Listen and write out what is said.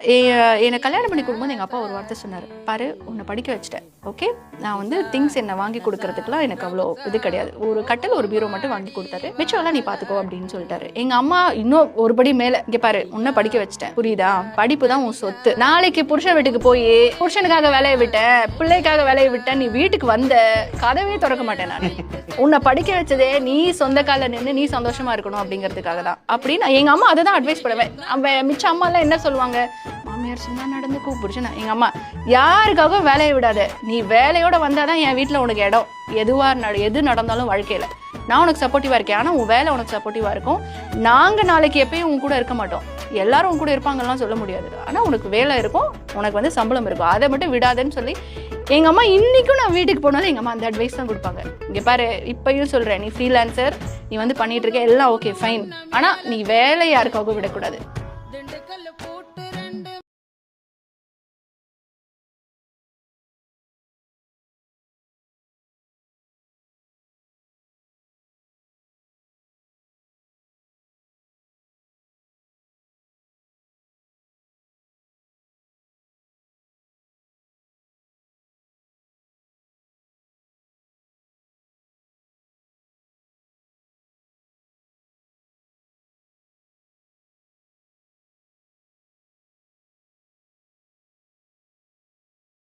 என்னை கல்யாணம் பண்ணி கொடுக்கும்போது எங்கள் அப்பா ஒரு வார்த்தை சொன்னார், பாரு உன்னை படிக்க வச்சுட்டேன், ஓகே, நான் வந்து திங்ஸ் என்னை வாங்கி கொடுக்கறதுக்குலாம் எனக்கு அவ்வளோ இது கிடையாது, ஒரு கட்டில் ஒரு பீரோ மட்டும் வாங்கி கொடுத்தாரு, மிச்சம்லாம் நீ பார்த்துக்கோ அப்படின்னு சொல்லிட்டாரு. எங்கள் அம்மா இன்னும் ஒருபடி மேலே, இங்கே பாரு உன்னை படிக்க வச்சுட்டேன், புரியுதா, படிப்பு தான் உன் சொத்து, நாளைக்கு புருஷன் வீட்டுக்கு போய் புருஷனுக்காக வேலையை விட்டேன், பிள்ளைக்காக வேலையை விட்டேன், நீ வீட்டுக்கு வந்த கதவே திறக்க மாட்டேன் நான், உன்னை படிக்க வச்சதே நீ சொந்த கால நின்று நீ சந்தோஷமா இருக்கணும் அப்படிங்கிறதுக்காக தான் அப்படின்னு எங்கள் அம்மா அதை தான் அட்வைஸ் பண்ணுவேன். மிச்ச அம்மா எல்லாம் என்ன சொல்லுவாங்க, மாமியார் சொன்னா நடந்துக்கோ, புருஷனா, எங்க அம்மா யாருக்காகவும் வேலையை விடாத, நீ வேலையோட வந்தாதான் என் வீட்டுல உனக்கு இடம், எது நடந்தாலும் வாழ்க்கையில நான் உனக்கு சப்போர்ட்டிவா இருக்கேன், ஆனா உன் வேலை உனக்கு சப்போர்ட்டிவா இருக்கும், நாங்க நாளைக்கு எப்பயும் உன் கூட இருக்க மாட்டோம், எல்லாரும் உன் கூட இருப்பாங்கலாம் சொல்ல முடியாது, ஆனா உனக்கு வேலை இருக்கும், உனக்கு வந்து சம்பளம் இருக்கும், அதை மட்டும் விடாதேன்னு சொல்லி எங்க அம்மா இன்னைக்கும் நான் வீட்டுக்கு போனாலும் எங்க அம்மா அந்த அட்வைஸ் தான் கொடுப்பாங்க. இங்க பாரு இப்பயும் சொல்றேன், நீ ஃப்ரீலான்சர், நீ வந்து பண்ணிட்டு இருக்க எல்லாம் ஓகே ஃபைன், ஆனா நீ வேலை யாருக்காகவும் விடக்கூடாது,